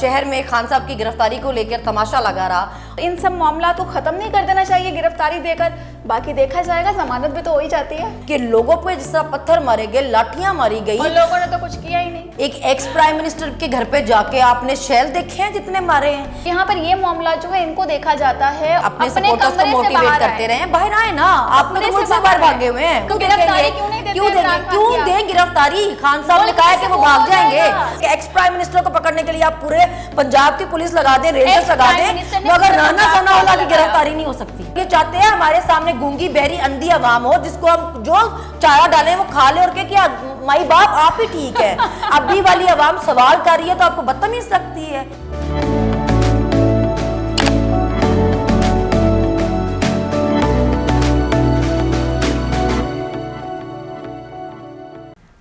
शहर में खान साहब की गिरफ्तारी को लेकर तमाशा लगा रहा। इन सब मामला को खत्म नहीं कर देना चाहिए गिरफ्तारी देकर, बाकी देखा जाएगा, जमानत भी तो हो ही जाती है। कि लोगों पे जिस तरह पत्थर मारे गए, लाठियां मारी गई, और लोगों ने तो कुछ किया ही नहीं। एक एक्स प्राइम मिनिस्टर के घर पे जाके आपने शेल देखे हैं जितने मारे हैं। यहाँ पर ये मामला जो है इनको देखा जाता है अपने सपोर्टर्स को मोटिवेट करते रहे, बाहर आए ना, आप लोग मुल्क से बाहर भागे हुए हैं, तो गिरफ्तारी क्यों नहीं देते? क्यों दें गिरफ्तारी? खान साहब ने कहा है कि वो भाग जाएंगे। एक्स प्राइम मिनिस्टर को पकड़ने के लिए आप पूरे पंजाब की पुलिस लगा दें, रेंजर्स लगा दें, मगर राना सनाउल्लाह की गिरफ्तारी नहीं हो सकती। ये चाहते हैं हमारे सामने गूंगी बहरी अंधी आवाम हो जिसको हम जो चारा डालें वो खा ले और के क्या माई बाप आप ही ठीक है। अभी वाली आवाम सवाल कर रही है तो आपको बदतमीज लगती है।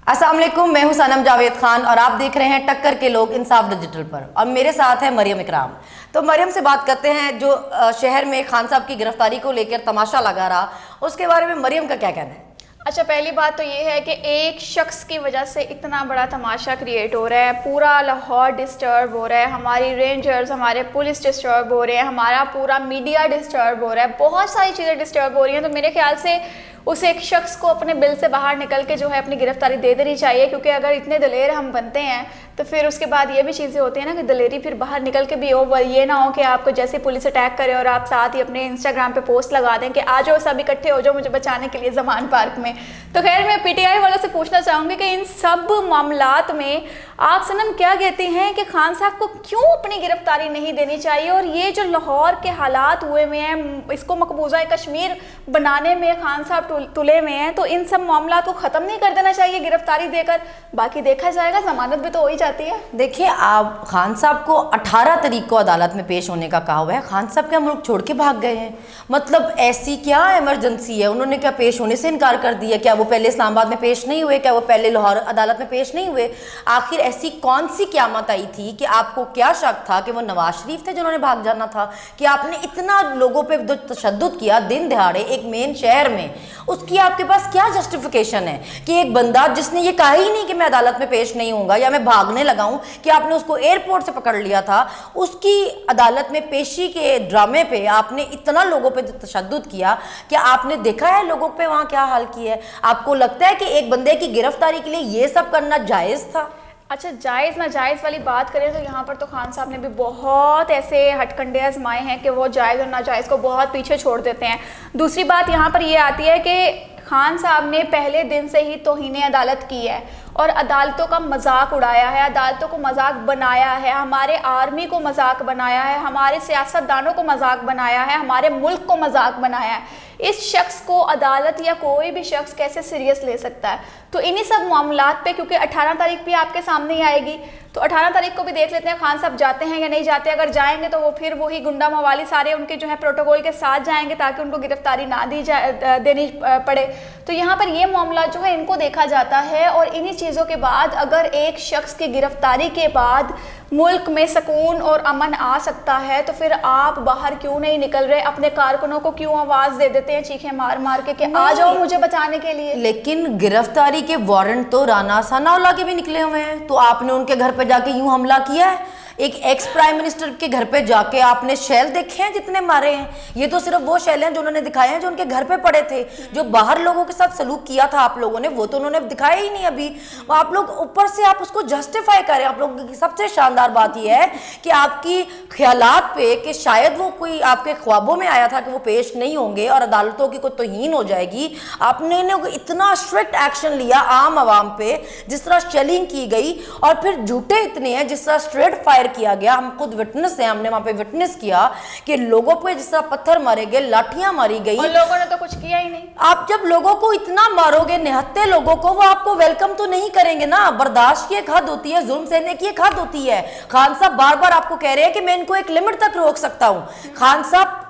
अस्सलाम वालेकुम, मैं हूं सनम जावेद खान और आप देख रहे हैं टक्कर के लोग इंसाफ डिजिटल पर, और मेरे साथ है मरियम इकराम। तो मरियम से बात करते हैं जो शहर में खान साहब की गिरफ्तारी को लेकर तमाशा लगा रहा, उसके बारे में मरियम का क्या कहना है? अच्छा, पहली बात तो ये है कि एक शख्स की वजह से इतना बड़ा तमाशा क्रिएट हो रहा है, पूरा लाहौर डिस्टर्ब हो रहा है, हमारी रेंजर्स, हमारे पुलिस डिस्टर्ब हो रहे हैं, हमारा पूरा मीडिया डिस्टर्ब हो रहा है, बहुत सारी चीज़ें डिस्टर्ब हो रही हैं। तो मेरे ख्याल से उस एक शख्स को अपने बिल से बाहर निकल के जो है अपनी गिरफ्तारी दे देनी चाहिए, क्योंकि अगर इतने दलेर हम बनते हैं तो फिर उसके बाद ये भी चीज़ें होती हैं ना कि दलेरी फिर बाहर निकल के भी हो, ये ना हो कि आपको जैसे पुलिस अटैक करे और आप साथ ही अपने इंस्टाग्राम पे पोस्ट लगा दें कि आ जाओ सब इकट्ठे हो जाओ मुझे बचाने के लिए ज़मान पार्क में। तो खैर मैं पीटीआई वालों से पूछना चाहूँगी कि इन सब मामलात में आप सनम क्या कहते हैं कि खान साहब को क्यों अपनी गिरफ्तारी नहीं देनी चाहिए, और ये जो लाहौर के हालात हुए हुए हैं इसको मकबूजा कश्मीर बनाने में खान साहब तुले में हैं, तो इन सब मामला को ख़त्म नहीं कर देना चाहिए गिरफ्तारी देकर, बाकी देखा जाएगा, जमानत भी तो हो ही जाती है। देखिए, आप खान साहब को 18 तारीख को अदालत में पेश होने का कहा हुआ है, खान साहब क्या मुल्क छोड़ के भाग गए हैं? मतलब ऐसी क्या इमरजेंसी है? उन्होंने क्या पेश होने से इनकार कर दिया? क्या वो पहले इस्लामाबाद में पेश नहीं हुए? क्या वो पहले लाहौर अदालत में पेश नहीं हुए? आखिर ऐसी कौन सी क़यामत आई थी कि आपको क्या शक था कि वो नवाज शरीफ थे जिन्होंने भाग जाना था? कि आपने इतना लोगों पे तशद्दुद किया दिन दिहाड़े एक मेन शहर में, उसकी आपके पास क्या जस्टिफिकेशन है कि एक बंदा जिसने ये कहा ही नहीं कि मैं अदालत में पेश नहीं होऊंगा या मैं भागने लगा हूं, कि आपने उसको एयरपोर्ट से पकड़ लिया था, उसकी अदालत में पेशी के ड्रामे पे आपने इतना लोगों पे तशद्दुद किया? क्या आपने देखा है लोगों पे वहां क्या हाल किया है? आपको लगता है कि एक बंदे की गिरफ्तारी के लिए ये सब करना जायज़ था? अच्छा, जायज़ ना जायज़ वाली बात करें तो यहाँ पर तो खान साहब ने भी बहुत ऐसे हटकंडे आजमाए हैं कि वो जायज़ और नाजायज़ को बहुत पीछे छोड़ देते हैं। दूसरी बात यहाँ पर ये आती है कि खान साहब ने पहले दिन से ही तौहीन अदालत की है और अदालतों का मजाक उड़ाया है, अदालतों को मजाक बनाया है, हमारे आर्मी को मजाक बनाया है, हमारे सियासतदानों को मजाक बनाया है, हमारे मुल्क को मजाक बनाया है। इस शख्स को अदालत या कोई भी शख्स कैसे सीरियस ले सकता है? तो इन्हीं सब मामलात पे, क्योंकि 18 तारीख भी आपके सामने ही आएगी, तो 18 तारीख को भी देख लेते हैं खान साहब जाते हैं या नहीं जाते। अगर जाएंगे तो वो फिर वही गुंडा मवाली सारे उनके जो है प्रोटोकॉल के साथ जाएंगे ताकि उनको गिरफ्तारी ना देनी पड़े। तो यहाँ पर ये मामला जो है इनको देखा जाता है, और इन्हीं चीज़ों के बाद अगर एक शख्स की गिरफ्तारी के बाद मुल्क में सुकून और अमन आ सकता है तो फिर आप बाहर क्यों नहीं निकल रहे? अपने कारकुनों को क्यों आवाज़ दे देते हैं चीखें मार मार के कि आ जाओ मुझे बचाने के लिए? लेकिन गिरफ्तारी के वारंट तो राना सनाउल्लाह के भी निकले हुए हैं, तो आपने उनके घर पे जाके यूं हमला किया है? एक एक्स प्राइम मिनिस्टर के घर पे जाके आपने शेल देखे हैं जितने मारे हैं? ये तो सिर्फ वो शेल हैं जो उन्होंने दिखाए हैं जो उनके घर पे पड़े थे। जो बाहर लोगों के साथ सलूक किया था आप लोगों ने वो तो उन्होंने दिखाया ही नहीं अभी। आप लोग ऊपर से आप उसको जस्टिफाई करें। आप लोगों की सबसे शानदार बात यह है कि आपकी ख्यालात पे कि शायद वो कोई आपके ख्वाबों में आया था कि वो पेश नहीं होंगे और अदालतों की कोई तौहीन हो जाएगी, आपने इतना स्ट्रिक्ट एक्शन लिया आम आवाम पे, जिस तरह शेलिंग की गई, और फिर झूठे इतने हैं जिस तरह स्ट्रेट फायर किया गया। हम खुद विटनेस हैं, हमने वहां पे विटनेस किया कि लोगों पे जिस तरह पत्थर मारे गए, लाठियां मारी गई, और लोगों ने तो कुछ किया ही नहीं। आप जब लोगों को इतना मारोगे, निहत्ते लोगों को, वो आपको वेलकम तो नहीं करेंगे ना। बर्दाश्त की एक हद होती है, जुल्म सहने की एक हद होती है। खान साहब बार बार आपको कह रहे हैं कि मैं इनको एक लिमिट तक रोक सकता हूं। खान साहब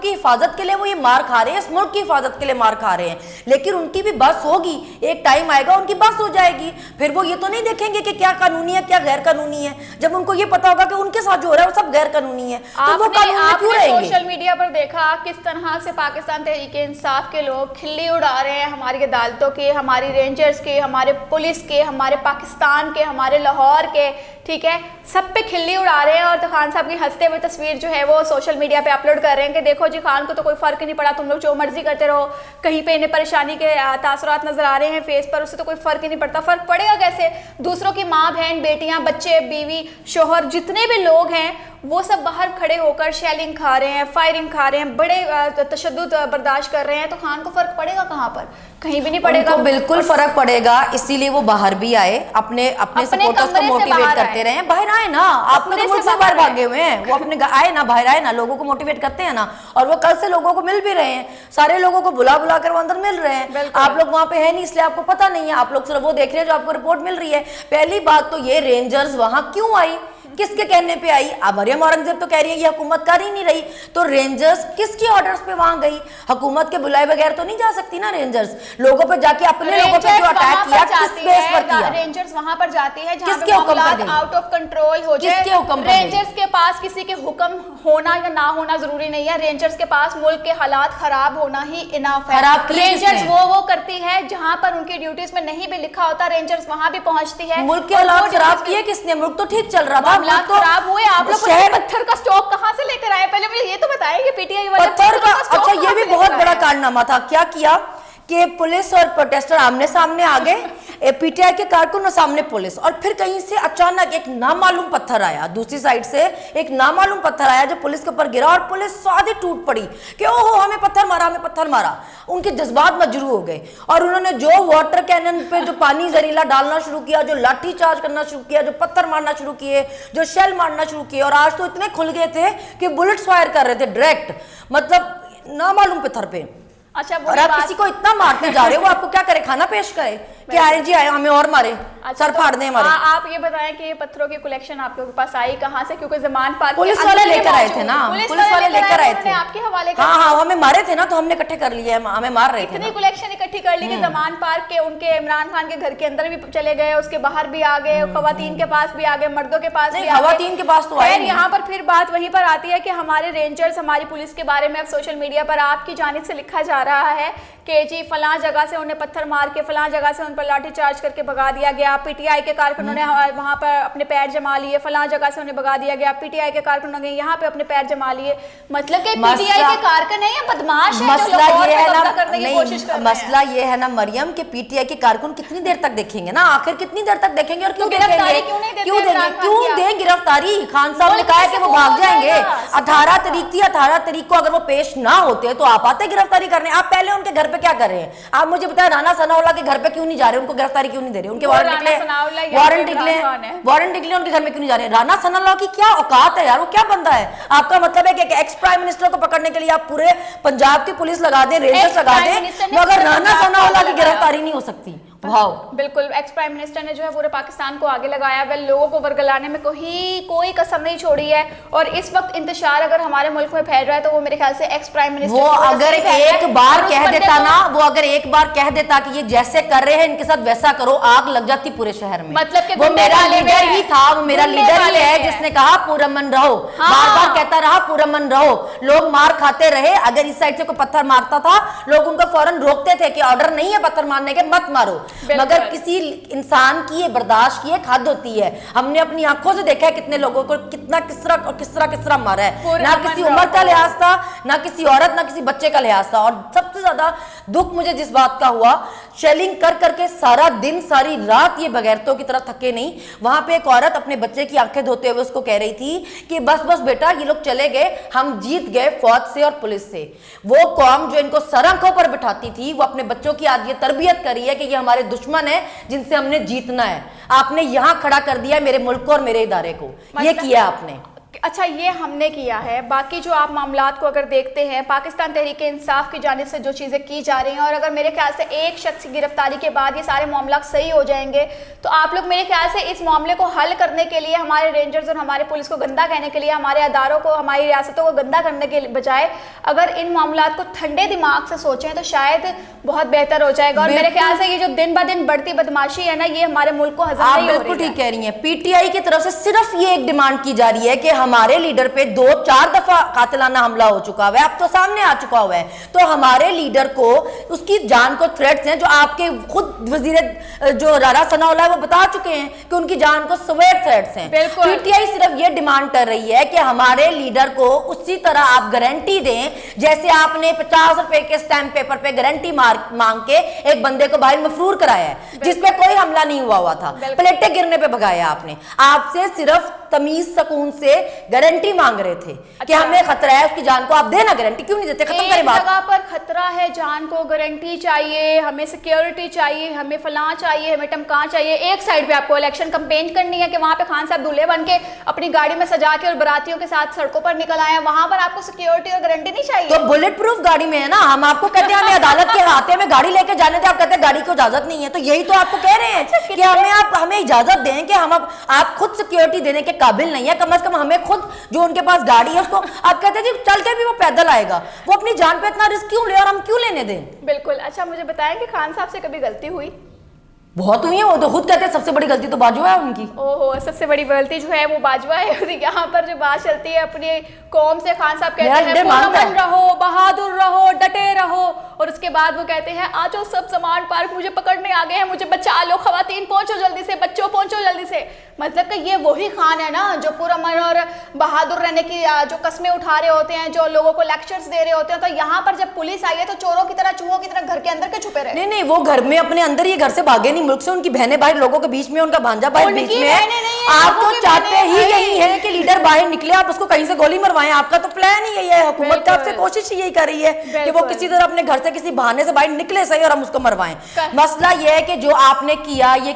की हिफाजत के लिए वो ये मार खा रहे हैं, इस मुल्क की हिफाजत के लिए मार खा रहे हैं, लेकिन उनकी भी बस होगी, एक टाइम आएगा उनकी बस हो जाएगी। फिर वो ये तो नहीं देखेंगे कि क्या कानूनी है क्या गैर कानूनी है, जब उनको ये पता होगा कि उनके साथ जो हो रहा है वो सब गैर कानूनी है, तो वो कानून में क्यों रहेंगे? सोशल मीडिया पर देखा किस तरह से पाकिस्तान तहरीक इंसाफ के लोग खिल्ली उड़ा रहे हैं हमारी अदालतों के, हमारी रेंजर्स के, हमारे पुलिस के, हमारे पाकिस्तान के, हमारे लाहौर के, ठीक है, सब पे खिल्ली उड़ा रहे हैं और तो खान साहब की हंसते हुए तस्वीर जो है वो सोशल मीडिया पे अपलोड कर रहे हैं कि देखो जी खान को तो कोई फर्क ही नहीं पड़ा, तुम लोग जो मर्जी करते रहो, कहीं पे इन्हें परेशानी के तासुरात नजर आ रहे हैं फेस पर, उससे तो कोई फर्क ही नहीं पड़ता। फर्क पड़ेगा कैसे? दूसरों की माँ बहन बेटियां बच्चे बीवी शोहर जितने भी लोग हैं वो सब बाहर खड़े होकर शेलिंग खा रहे हैं, फायरिंग खा रहे हैं, बड़े तशद्दुद बर्दाश्त कर रहे हैं, तो खान को फर्क पड़ेगा कहाँ पर? कहीं भी नहीं पड़ेगा। उनको बिल्कुल फर्क पड़ेगा, इसीलिए वो बाहर भी आए, अपने सपोर्टर्स को मोटिवेट करते रहे। बाहर आए ना, आप लोग मुल्क से बाहर भागे हुए हैं, वो अपने आए ना, बाहर आए ना, लोगों को मोटिवेट करते हैं ना, और वो कल से लोगों को मिल भी रहे हैं, सारे लोगों को बुला बुला कर वो अंदर मिल रहे हैं। आप लोग वहां पे है नहीं इसलिए आपको पता नहीं है, आप लोग सिर्फ वो देख रहे हैं जो आपको रिपोर्ट मिल रही है। पहली बात तो ये रेंजर्स वहां क्यों आई, किसके कहने पे आई? अब मरियम औरंगजेब तो कह रही है ये हुकूमत कर ही नहीं रही, तो रेंजर्स किसकी ऑर्डर्स पे वहां गई? हुकूमत के बुलाए बगैर तो नहीं जा सकती ना रेंजर्स, लोगों पे जाके अपने लोगों पे क्यों अटैक किया, किस बेस पर किया? रेंजर्स वहां पर जाती है जहां किसके हुक्म पर गई? आउट ऑफ कंट्रोल हो जाए, किसके हुक्म पर गई? रेंजर्स के पास किसी के हुक्म होना या ना होना जरूरी नहीं है, रेंजर्स के पास मुल्क के हालात खराब होना ही इनफ है। रेंजर्स वो करती है जहां पर उनकी ड्यूटीज में नहीं भी लिखा होता, रेंजर्स वहां भी पहुंचती है। मुल्क के हालात खराब किए किसने? मुल्क तो ठीक चल रहा था, हालात खराब हुए। आप लोग पत्थर का स्टॉक कहां से लेकर आए? पहले मुझे ये तो बताइए कि पीटीआई वाले पत्थर का, अच्छा ये भी बहुत बड़ा कारनामा था। क्या किया कि पुलिस और प्रोटेस्टर आमने सामने आ गए, पीटीआई के कारकुन और सामने पुलिस, और फिर कहीं से अचानक एक नामालूम पत्थर आया, दूसरी साइड से एक नामालूम पत्थर आया जो पुलिस के ऊपर गिरा, और पुलिस सादी टूट पड़ी कि ओहो हमें पत्थर मारा, हमें पत्थर मारा। उनके जज्बात मजरू हो गए और उन्होंने जो वाटर कैनन पे जो पानी जहरीला डालना शुरू किया, जो लाठी चार्ज करना शुरू किया, जो पत्थर मारना शुरू किए, जो शेल मारना शुरू किए, और आज तो इतने खुल गए थे कि बुलेट्स फायर कर रहे थे डायरेक्ट, मतलब नामालूम पत्थर पे। अच्छा, और आप किसी को इतना मारते जा रहे हो, वो आपको क्या करे? खाना पेश करे कि आए जी आए हमें और मारे, अच्छा, सर फाड़ दें हमारे। आप ये बताएं कि ये पत्थरों की कलेक्शन आप लोगों के पास आई कहां से? क्योंकि जमान पार्क पुलिस वाले लेकर आए थे ना, पुलिस वाले लेकर आए थे, आपके हवाले हाँ हाँ, हमें मारे थे ना तो हमने इकट्ठे कर लिए, हमें मार रहे थे। इतनी कलेक्शन इकट्ठी कर ली कि जमान पार्क के उनके इमरान खान के घर के अंदर भी चले गए, उसके बाहर भी आ गए, खवातीन के पास भी आ गए, मर्दों के पास भी आ गए। खवातीन के पास तो आए नहीं। यहाँ पर फिर बात वहीं पर आती है कि हमारे रेंजर्स, हमारी पुलिस के बारे में अब सोशल मीडिया पर आपकी जानिब से लिखा जा रहा है कि जी फलां जगह से उन्हें पत्थर मार के, फलां जगह से उन पर लाठी चार्ज करके भगा दिया गया, पीटीआई के कारकुनों ने वहां पर अपने पैर जमा लिए, फलां जगह से उन्हें भगा दिया गया, पीटीआई के कारकुनों ने यहाँ पे अपने पैर जमा लिए। मतलब कि पीटीआई के कारकुन है या बदमाश है जो लाहौर पे कब्जा करने की कोशिश कर रहे हैं? मसला ये है ना मरियम कि पीटीआई के कारकुन कितनी देर तक देखेंगे ना, आखिर कितनी देर तक देखेंगे और क्यों गिरफ्तारी क्यों दें गिरफ्तारी? खान साहब ने कहा है कि वो भाग जाएंगे। 18 तारीख थी, 18 तारीख को अगर वो पेश ना होते तो आप आते गिरफ्तारी करने। आप पहले उनके घर पे क्या कर रहे हैं? आप मुझे बताएं, राना सनाउल्लाह के घर पे क्यों नहीं जा रहे? उनको गिरफ्तारी क्यों नहीं दे रहे? उनके वारंट निकले उनके घर में क्यों नहीं जा रहे? राना सनाउल्लाह की क्या औकात है यार, वो क्या बंदा है? आपका मतलब है कि एक्स प्राइम मिनिस्टर को पकड़ने के लिए आप पूरे पंजाब की पुलिस लगा दें, रेंजर्स लगा दें, मगर राना सनाउल्लाह की गिरफ्तारी नहीं हो सकती? बिल्कुल, एक्स प्राइम मिनिस्टर ने जो है पूरे पाकिस्तान को आगे लगाया है, लोगों को वर्गलाने में कोई कसम नहीं छोड़ी है। और इस वक्त इंतशार अगर हमारे मुल्क में फैल रहा है तो वो मेरे ख्याल से एक्स प्राइम मिनिस्टर वो अगर एक बार कह देता ना, वो अगर एक बार कह देता कि ये जैसे कर रहे हैं इनके साथ वैसा करो, आग लग जाती पूरे शहर में। मतलब कि वो मेरा लीडर ही था, वो मेरा लीडर ही है जिसने कहा पुरअमन रहो, बार बार कहता रहा पुरअमन रहो। लोग मार खाते रहे, अगर इस साइड से कोई पत्थर मारता था लोग उनको फौरन रोकते थे कि ऑर्डर नहीं है पत्थर मारने के, मत मारो। मगर किसी इंसान की ये बर्दाश्त की एक हद होती है। हमने अपनी आंखों से देखा है कितने लोगों को कितना किस तरह मारा है, ना किसी उम्र का लिहाज था, ना किसी औरत, ना किसी बच्चे का लिहाज था। और सबसे ज्यादा दुख मुझे जिस बात का हुआ, शेलिंग कर करके सारा दिन सारी रात ये बगैरतों की तरह थके नहीं। वहां पे एक औरत अपने बच्चे की आंखें धोते हुए उसको कह रही थी कि बस बस बेटा ये लोग चले गए, हम जीत गए फौज से और पुलिस से। वो कौम जो इनको सर आंखों पर बिठाती थी वो अपने बच्चों की आज ये तरबियत करी है कि ये हमारे दुश्मन है जिनसे हमने जीतना है। आपने यहां खड़ा कर दिया है मेरे मुल्क को और मेरे इदारे को, ये किया आपने। अच्छा, ये हमने किया है। बाकी जो आप मामलात को अगर देखते हैं, पाकिस्तान तहरीक इंसाफ की जानिब से जो चीज़ें की जा रही हैं, और अगर मेरे ख्याल से एक शख्स की गिरफ्तारी के बाद ये सारे मामला सही हो जाएंगे, तो आप लोग मेरे ख्याल से इस मामले को हल करने के लिए, हमारे रेंजर्स और हमारे पुलिस को गंदा कहने के लिए, हमारे अदारों को, हमारी रियासतों को गंदा करने के बजाय अगर इन मामलात को ठंडे दिमाग से सोचें तो शायद बहुत बेहतर हो जाएगा। और मेरे ख्याल से ये जो दिन ब दिन बढ़ती बदमाशी है ना, ये हमारे मुल्क को हजम नहीं हो रही है। बिल्कुल ठीक कह रही है। पीटीआई की तरफ से सिर्फ ये एक डिमांड की जा रही है कि हमारे लीडर पे 2-4 दफा कातिलाना हमला हो चुका हुआ है, अब तो सामने आ चुका हुआ है। तो हमारे लीडर को उसकी जान को थ्रेट्स हैं, जो आपके खुद वजीर जो राणा सनाउल्लाह वो बता चुके हैं कि उनकी जान को सवेर थ्रेट्स हैं। पीटीआई सिर्फ ये डिमांड कर रही है कि हमारे लीडर को उसी तरह आप गारंटी दें जैसे आपने 50 रुपए के स्टैम्प पेपर पे गारंटी मांग के एक बंदे को बाहर मफरूर कराया है, जिसपे कोई हमला नहीं हुआ था, प्लेटें गिरने पे भगाया आपने। आपसे सिर्फ तमीज सकून से गारंटी मांग रहे थे कि हमें खतरा है उसकी जान को, आप देना गारंटी, क्यों नहीं देते? खत्म करें बात। जगह पर खतरा है, जान को गारंटी चाहिए, हमें सिक्योरिटी चाहिए, हमें फलां चाहिए, हमें टमकां चाहिए। एक साइड पे आपको इलेक्शन कैंपेन करनी है कि वहां पे खान साहब दूल्हे बन के अपनी गाड़ी में सजा के और बारातियों के साथ सड़कों पर निकल आए, वहां पर आपको सिक्योरिटी और गारंटी नहीं चाहिए? तो बुलेट प्रूफ गाड़ी में है ना, हम आपको कहते हैं हमें अदालत के हाथे में गाड़ी लेके जाने थे, आप कहते हैं गाड़ी को इजाजत नहीं है। तो यही तो आपको कह रहे हैं कि हमें इजाजत दें कि हम आप खुद सिक्योरिटी देने के काबिल नहीं है, कम से कम हमें खुद जो उनके पास गाड़ी है उसको आप कहते हैं जी चल के भी वो पैदल आएगा, वो अपनी जान पे इतना रिस्क क्यों ले और हम क्यों लेने दें? बिल्कुल। अच्छा मुझे बताएं कि खान साहब से कभी गलती हुई? बहुत हुई है, वो तो खुद कहते हैं सबसे बड़ी गलती तो बाजवा है उनकी। ओहो, सबसे बड़ी गलती जो है वो बाजवा है। यहाँ पर जो बात चलती है अपनी कौम से, खान साहब कहते हैं पुरअमन रहो, बहादुर रहो, डटे रहो, और उसके बाद वो कहते हैं आ जाओ सब समान पार्क, मुझे पकड़ने आ गए हैं, मुझे बचा लो, खवातीन पहुंचो जल्दी से, बच्चों पहुंचो जल्दी से। मतलब कि ये वही खान है ना जो पुरअमन और बहादुर रहने की जो कस्में उठा रहे होते हैं, जो लोगों को लेक्चर्स दे रहे होते हैं। तो यहाँ पर जब पुलिस आई है तो चोरों की तरह, चूहों की तरह घर के अंदर के छुपे रहे। नहीं, वो घर में अपने अंदर ही, घर से भागे नहीं, मुल्क से उनकी बहनें बाहर लोगों के बीच में, उनका भांजा बाहर बीच में है। आप तो चाहते ही यही है कि लीडर बाहर निकले, आप उसको कहीं से गोली मरवाएं, आपका तो प्लान ही यही है। हुकूमत आपसे कोशिश यही कर रही है कि वो किसी तरह अपने घर से किसी बहाने से बाहर निकले सही और हम उसको मरवाएं। मसला यह है कि जो आपने किया ये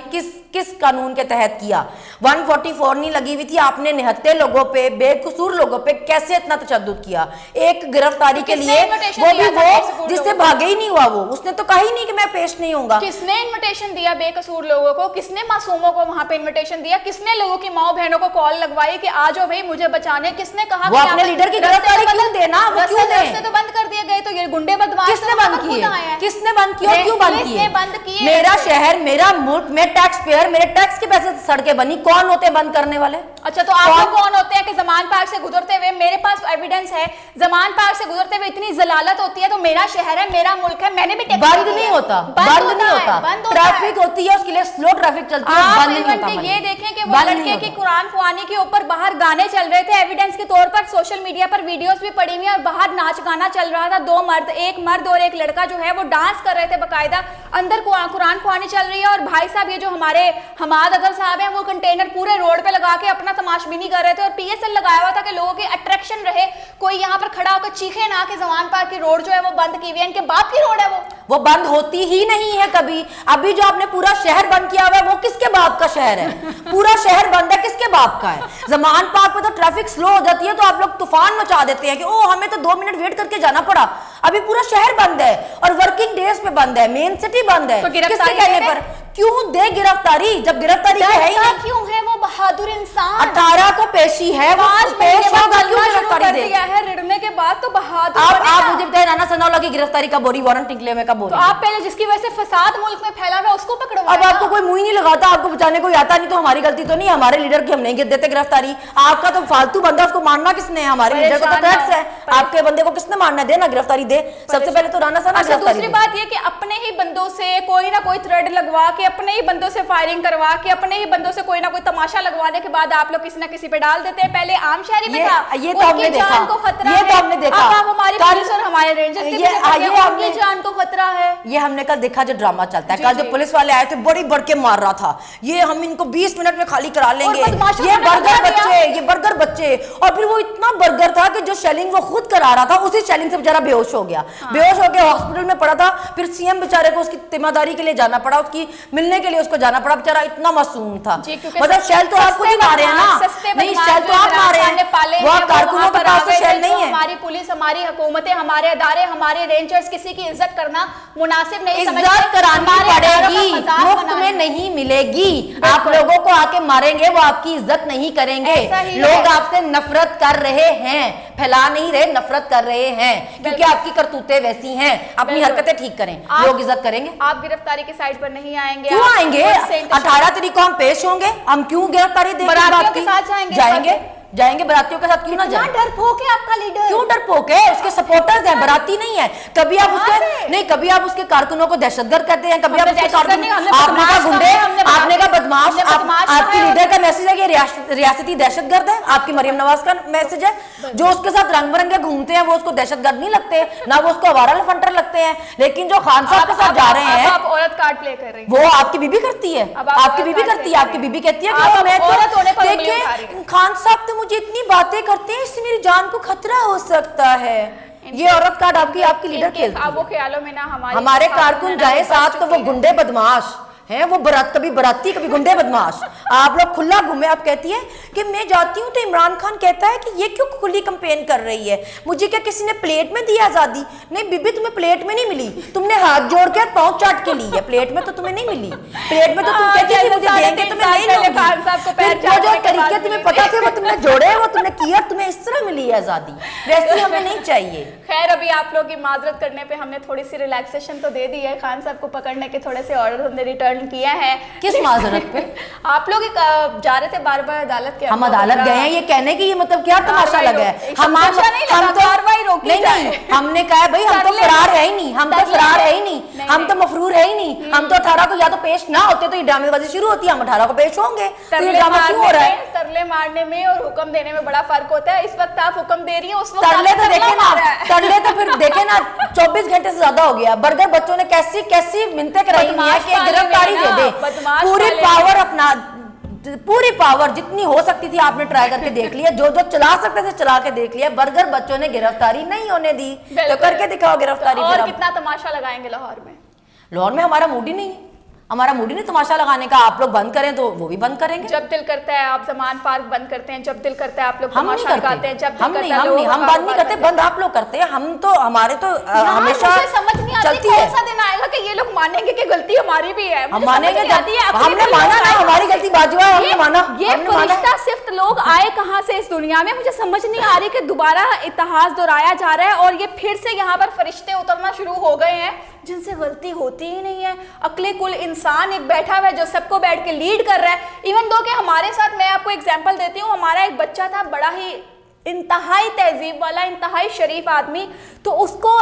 किस कानून के तहत किया? 144 नहीं लगी हुई थी, आपने निहत्ते लोगों पे, बेकसूर लोगों पे कैसे इतना तशद्दुद किया एक गिरफ्तारी के लिए, वो भी वो जिससे भागे ही नहीं हुआ, वो उसने तो कहा ही नहीं कि मैं पेश नहीं होऊंगा। किसने इन्विटेशन दिया बेकसूर लोगों को? किसने मासूमों को वहां पे इन्विटेशन दिया? किसने लोगों की माओ बहनों को कॉल लगवाई कि आ जाओ भाई मुझे बचाने? किसने कहा वो अपने लीडर की गिरफ्तारी क्यों देना? वो क्यों दे? तो बंद कर दिए गए, तो ये गुंडे बदमाश किसने बंद किए? किसने बंद किया? क्यों बंद किए? बंद किए। मेरा शहर, मेरा मुल्क, मैं टैक्स पेयर, मेरे टैक्स के पैसे से सड़कें बनी, कौन होते बंद करने वाले? अच्छा तो आप लोग कौन होते हैं कि जमान पार्क से गुजरते हुए, मेरे पास एविडेंस है, जमान पार्क से गुजरते हुए इतनी जलालत होती है, तो मेरा शहर है, मेरा मुल्क है, मैंने भी बंद नहीं होता, बंद नहीं होता, ट्रैफिक होती है, उसके लिए स्लो ट्रैफिक चलती है, बंद नहीं होता। ये देखें कि वो लड़के की कुरान खुआनी के ऊपर बाहर गाने चल रहे थे, एविडेंस के तौर पर सोशल मीडिया पर वीडियोस भी पड़ी हुई है, और बाहर नाच गाना चल रहा था, दो मर्द, एक मर्द और एक लड़का जो है वो डांस कर रहे थे बाकायदा, अंदर कुरान खुआनी चल रही है। और भाई साहब ये जो हमारे हमाद अदर साहब हैं वो कंटेनर पूरे रोड पे लगा के अपना तमाशबीनी कर रहे थे, और पीएसएल लगाया हुआ था कि लोगों के अट्रैक्शन रहे, कोई यहाँ पर खड़ा होकर चीखे ना कि जमान पार्क की रोड जो है वो बंद की हुई है, इनके बाप की रोड है वो बंद होती ही नहीं है कभी। अभी जो आपने पूरा शहर बंद किया हुआ है वो किसके बाप का शहर है? पूरा शहर बंद है, किसके बाप का है? जमान पार्क पे तो ट्रैफिक स्लो हो जाती है तो आप लोग तूफान मचा देते हैं कि ओ हमें तो 2 मिनट वेट करके जाना पड़ा। अभी पूरा शहर बंद है और वर्किंग डेज पे बंद है, मेन सिटी बंद है, तो किसके कहने पर? क्यों दे गिरफ्तारी जब गिरफ्तारी है ही नहीं? क्यों है वो बहादुर इंसान? 18 को पेशी है, वो पेश होगा, क्यों गिरफ्तारी दे? है रिड़ने के बाद तो बहादुर। आप मुझे बताइए राणा सनाउल्लाह की गिरफ्तारी कब हो रही? वारंट निकले हुए कब हो रही? तो आप पहले जिसकी वजह से फसाद मुल्क में फैला हुआ उसको पकड़वाओ। अब आपको कोई मुंह ही नहीं लगाता, आपको बचाने कोई आता नहीं, तो हमारी गलती तो नहीं, हमारे लीडर की हम नहीं देते गिरफ्तारी। आपका तो फालतू बंदा, उसको मारना किसने है? हमारे लीडर को तो टैक्स है, आपके बंदे को किसने मारना है? देना गिरफ्तारी दे, सबसे पहले तो राणा सनाउल्लाह गिरफ्तारी। दूसरी बात ये कि अपने ही बंदों से कोई ना कोई थ्रेड लगवा के, अपने ही बंदों से फायरिंग करवा के, अपने ही बंदों से कोई ना कोई तमाशा लगवाने के बाद आप लोग किसी ना किसी पे डाल देते हैं। पहले आम शहरी में था, ये तो हमने देखा, जान को खतरा ये तो हमने देखा। अब आप हमारी पुलिस और हमारे रेंजर्स के पीछे पड़ गए, उनकी जान को खतरा है। ये हमने कल देखा जो ड्रामा चलता है। कल जो पुलिस वाले आए थे बड़ी बढ़ के मार रहा था, ये हम इनको 20 मिनट में खाली करा लेंगे, ये बर्गर बच्चे, और फिर वो इतना बर्गर था कि जो शेलिंग वो खुद करा रहा था उसी शेलिंग से बेचारा बेहोश हो गया, बेहोश होकर हॉस्पिटल में पड़ा था। फिर सीएम बेचारे को उसकी जिम्मेदारी के लिए जाना पड़ा, उसकी मिलने के लिए उसको जाना पड़ा, बेचारा इतना मासूम था। मतलब शेल तो आपको नहीं मारे हैं ना? नहीं, शेल तो आप मारे हैं, वो कारकुनों के पास तो शेल नहीं है। हमारी पुलिस, हमारी हुकूमतें, हमारे अदारे, हमारे रेंजर्स किसी की इज्जत करना मुनासिब नहीं समझते। इज्जत करानी पड़ेगी, मुफ्त में नहीं मिलेगी। आप लोगों को आके मारेंगे, वो आपकी इज्जत नहीं करेंगे। लोग आपसे नफरत कर रहे हैं, फैला नहीं रहे, नफरत कर रहे हैं, क्योंकि आपकी करतूतें वैसी हैं। अपनी हरकतें ठीक करें, लोग इज्जत करेंगे। आप गिरफ्तारी की साइड पर नहीं आएंगे? क्यों आएंगे? 18 तारीख को हम पेश होंगे, हम क्यों गिरफ्तारी देंगे? बारातियों के साथ जाएंगे? जाएंगे बारातियों के साथ, क्यों ना जाए? डरपोक है आपका लीडर। क्यों डरपोक है? उसके सपोर्टर्स हैं, बाराती नहीं है। कभी आप उसके नहीं, कभी आप उसके कारकुनों को दहशतगर्द कहते हैं, कभी आप उसके कारकुन, आपने कहा गुंडे, आपने कहा बदमाश। आपकी लीडर का मैसेज है कि रियासती दहशतगर्द है, आपकी मरियम नवाज का मैसेज है। जो उसके साथ रंग बिरंगे घूमते हैं वो उसको दहशतगर्द नहीं लगते, ना वो उसको आवारा लफंटर लगते हैं। लेकिन जो खान साहब के साथ जा रहे हैं, आप औरत कार्ड प्ले कर रही हैं। वो आपकी बीबी करती है, आपकी बीबी करती है, आपकी बीबी कहती है कि मैं तो देखिए खान साहब तो मुझे इतनी बातें करते हैं, इससे मेरी जान को खतरा हो सकता है। ये औरत कार्ड आपकी लीडर खेलती है। वो ख्यालों में ना हमारे कारकुन जाए साथ तो वो गुंडे बदमाश हैं, वो कभी बराती कभी गुंडे बदमाश। आप लोग खुला घूमे। आप कहती है कि मैं जाती हूँ तो इमरान खान कहता है कि ये क्यों खुली कंपेन कर रही है, मुझे क्या किसी ने प्लेट में दी आजादी? नहीं बीबी, तुम्हें प्लेट में नहीं मिली, तुमने हाथ जोड़ के पाँव चाट के ली है। प्लेट में तो तुम्हें नहीं मिली, प्लेट में तो तुम कहती थी मुझे देंगे तो मैं नहीं लूंगी। जो तरीके तुम्हें पता थे वो तुमने जोड़े, वो तुमने किया, तुम्हें इस तरह मिली है आजादी, वैसे हमें नहीं चाहिए। खैर अभी आप लोग की माजरत करने पे हमने थोड़ी सी रिलैक्सेशन तो दे दी है, खान साहब को पकड़ने के थोड़े से ऑर्डर हमने रिटर्न किया है। किस माजरत पे? आप लोग जा रहे थे बार बार अदालत के, हम अदालत गए हैं, ये कहने की ये मतलब क्या तमाशा लगा है? हम तो कार्रवाई रोकी नहीं, हमने कहा है भाई हम तो फरार है ही नहीं, हम तो फरार है ही नहीं, हम तो मफरूर है ही नहीं। हम तो 18 को या तो पेश ना होते तो ये ड्रामेबाजी शुरू होती है, हम 18 को पेश होंगे। तो ये ड्रामा क्यों हो रहा है? तरले मारने में और हुक्म देने में बड़ा फर्क होता है। इस वक्त आप हुक्म दे रही हैं, उस वक्त तरले तो देखे ना, तरले तो फिर देखे ना 24 घंटे से ज्यादा हो गया। बर्गर बच्चों ने कैसी कैसी मिन्नतें कराई हुई है कि गिरफ्तारी दे दे, पूरी पावर अपना, पूरी पावर जितनी हो सकती थी आपने ट्राई करके देख लिया, जो जो चला सकते थे चला के देख लिया। बर्गर बच्चों ने गिरफ्तारी नहीं होने दी, तो करके दिखाओ गिरफ्तारी। और कितना तमाशा लगाएंगे लाहौर में? लाहौर में हमारा मूड ही नहीं है, हमारा मूड ही नहीं तमाशा लगाने का। आप लोग बंद करें तो वो भी बंद करेंगे। जब दिल करता है आप जमान पार्क बंद करते हैं, जब दिल करता है आप लोग हम नहीं तमाशा करते, लगाते हैं, जब हम नहीं, हम बंद नहीं करते, बंद आप लोग करते हैं। हम तो हमारे तो हमेशा समझ नहीं आती कौन सा दिन आएगा कि ये लोग मानेंगे कि गलती हमारी भी है। हम मानेंगे, हमने माना ना हमारी गलती बाजू है, हमने माना। ये फरिश्ता सिर्फ लोग आए कहाँ से इस दुनिया में, मुझे समझ नहीं आ रही कि दोबारा इतिहास दोहराया जा रहा है और ये फिर से यहाँ पर फरिश्ते उतरना शुरू हो गए हैं जिनसे गलती होती ही नहीं है। अक्ले कुल इंसान एक बैठा हुआ है जो सबको बैठ के लीड कर रहा है। इवन दो कि हमारे साथ, मैं आपको एग्जांपल देती हूँ, हमारा एक बच्चा था बड़ा ही इंतहाई तहजीब वाला, इंतहाई शरीफ आदमी, तो उसको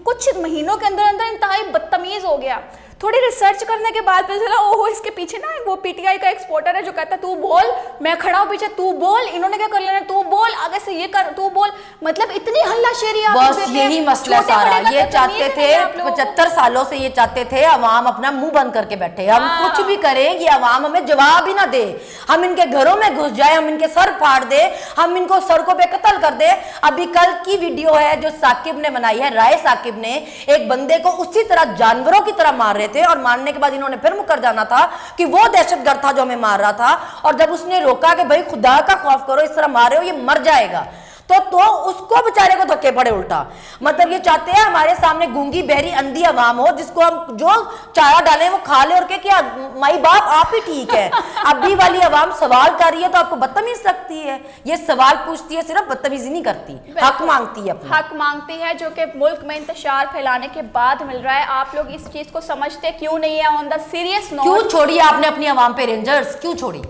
कुछ महीनों के अंदर अंदर इंतहाई बदतमीज हो गया। थोड़ी रिसर्च करने के बाद पता चला ओहो इसके पीछे ना वो पीटीआई का एक्सपोर्टर है जो कहता है तू बोल, मैं खड़ा हूं पीछे, तू बोल, इन्होंने क्या कर लेना, तू बोल, आगे से ये कर, तू बोल। मतलब इतनी हल्लाशेरी आप बस यही मसला सारा। ये चाहते थे 75 सालों से, ये चाहते थे अवाम अपना मुंह बंद करके बैठे, हम कुछ भी करें ये अवाम हमें जवाब ही ना दे, हम इनके घरों में घुस जाए, हम इनके सर फाड़ दे, हम इनको सड़कों पे कत्ल कर दे। अभी कल की वीडियो है जो साकिब ने बनाई है, राय साकिब ने, एक बंदे को उसी तरह जानवरों की तरह मार रहे थे और मारने के बाद इन्होंने फिर मुकर जाना था कि वो दहशतगर्द था जो हमें मार रहा था। और जब उसने रोका कि भाई खुदा का खौफ करो, इस तरह मार रहे हो, ये मर जाएगा, तो उसको बेचारे को धक्के पड़े उल्टा। मतलब ये चाहते हैं हमारे सामने गूंगी बहरी अंधी अवाम हो जिसको हम जो चारा डालें वो खा ले और क्या माई बाप आप ही ठीक है। अभी वाली अवाम सवाल कर रही है तो आपको बदतमीज लगती है। ये सवाल पूछती है, सिर्फ बदतमीजी नहीं करती, हक मांगती है, हक मांगती है, जो कि मुल्क में इंतशार फैलाने के बाद मिल रहा है। आप लोग इस चीज को समझते क्यों नहीं है? ऑन द सीरियस नोट, क्यों छोड़ी आपने अपनी अवाम पे रेंजर्स, क्यों छोड़ी?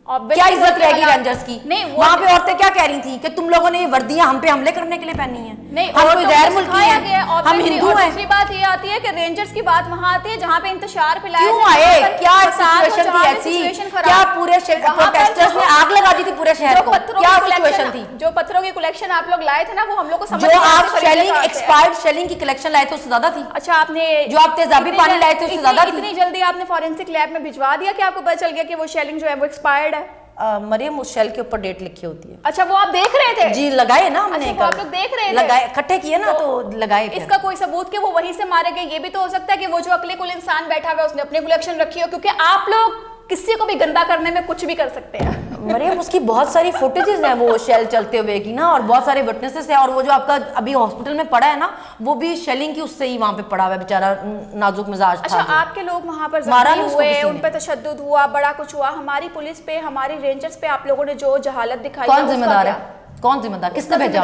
क्या इज्जत रहेगी रेंजर्स की? नहीं, वहां पे औरतें क्या कह रही थी कि तुम लोगों ने ये वर्दियां हम पे हमले करने के लिए पहनी है। नहीं, हम कोई गैर मुल्की हैं, हम हिंदू हैं। दूसरी बात ये आती है कि रेंजर्स की बात वहां आती है जहां पे इंतशार फैलाया, क्यों आए? क्या सिचुएशन थी ऐसी? क्या पूरे प्रोटेस्टर्स ने आग लगा दी थी पूरे शहर को? क्या सिचुएशन थी? जो पत्थरों की कलेक्शन आप लोग लाए थे ना, वो हम लोग को समझ, जो आप शेलिंग, एक्सपायर्ड शेलिंग की कलेक्शन लाए थे उससे ज्यादा थी। अच्छा, आपने जो आप तेजाबी पानी लाए थे उससे ज्यादा थी। इतनी जल्दी आपने फॉरेंसिक लैब में भिजवा दिया कि आपको पता चल गया कि वो शेलिंग जो है वो एक्सपायर्ड है? मरियम, उस शेल के ऊपर डेट लिखी होती है। अच्छा, वो आप देख रहे थे? जी, लगाए ना हमने। अच्छा, आप लोग देख रहे थे? लगाए, इकट्ठे किए ना तो लगाए। इसका कोई सबूत कि वो वहीं से मारे गए? ये भी तो हो सकता है कि वो जो अकली कुल इंसान बैठा हुआ है उसने अपनी कलेक्शन रखी हो, क्योंकि आप लोग किसी को भी गंदा करने में कुछ भी कर सकते हैं। मरियम, उसकी बहुत सारी फुटेजेस हैं वो शेल चलते हुए की ना, और बहुत सारे विटनेसेस हैं। और वो जो आपका अभी हॉस्पिटल में पड़ा है ना, वो भी शेलिंग की उससे ही वहां पे पड़ा हुआ है, बेचारा नाजुक मिजाज था। अच्छा, आपके लोग वहां पर जख्मी हुए, उन पे तशद्दुद हुआ, बड़ा कुछ हुआ, हमारी पुलिस पे, हमारी रेंजर्स पे आप लोगों ने जो जहालत दिखाई, कौन जिम्मेदार है? कौन जिम्मेदार? किसने भेजा?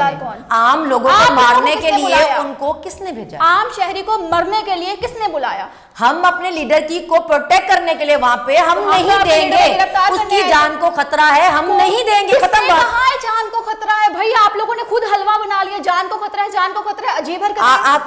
आम लोगों को मारने के लिए उनको किसने भेजा? आम शहरी को मरने के लिए किसने बुलाया? हम अपने लीडर की को प्रोटेक्ट करने के लिए वहां पे हम तो नहीं तो अपने लीडर को देंगे, गिरफ्तार उसकी करने आए जान को खतरा है, हम नहीं देंगे। किसने खत्म बात। कहा है जान को खतरा है? भाई आप लोगों ने खुद हलवा बना लिया, जान को खतरा है, जान को खतरा है, अजीब हरकत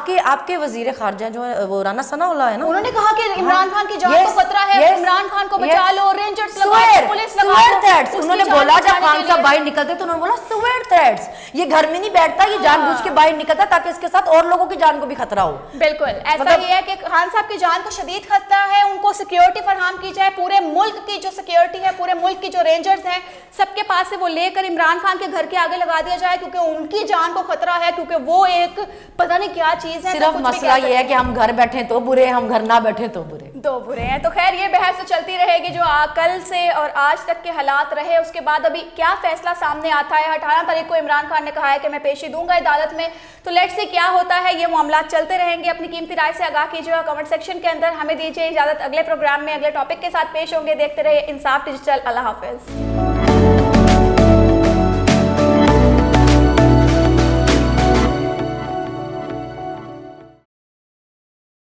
है। आपके वजीर खारजा जो है वो राना सनाउल्लाह है ना, उन्होंने कहा कि इमरान खान की जान को खतरा है, इमरान खान को बचा लो, रेंजर्स लगाओ, पुलिस लगाओ। उन्होंने बोला जब खान साहब बाहर निकलते तो उन्होंने बोला सुसाइड थ्रेट्स, ये घर में नहीं बैठता, ये जानबूझ के बाहर निकलता ताकि इसके साथ और लोगों की जान को भी खतरा हो। बिल्कुल ऐसा ही है कि खान साहब की जान को शदीद खतरा है, उनको सिक्योरिटी फराहम की जाए, पूरे मुल्क की जो सिक्योरिटी है, पूरे मुल्क की जो रेंजर्स हैं, सबके पास से वो लेकर इमरान खान के घर के आगे लगा दिया जाए, क्योंकि उनकी जान को खतरा है, क्योंकि वो एक पता नहीं क्या चीज है। सिर्फ मसला ये है कि हम घर बैठे तो बुरे, हम घर ना बैठे तो बुरे, दो बुरे हैं। तो खैर ये बहस तो चलती रहेगी, जो कल से और आज तक के हालात रहे, उसके बाद अभी क्या फैसला सामने आता है। 18 तारीख को इमरान खान ने कहा है कि मैं पेशी दूंगा अदालत में, तो लेट्स सी क्या होता है। ये मामला चलते रहेंगे। अपनी कीमती राय से आगाह कीजिएगा कमेंट सेक्शन के अंदर। हमें दीजिए इजाजत, अगले प्रोग्राम में अगले टॉपिक के साथ पेश होंगे। देखते रहिए इंसाफ डिजिटल। अल्लाह हाफिज।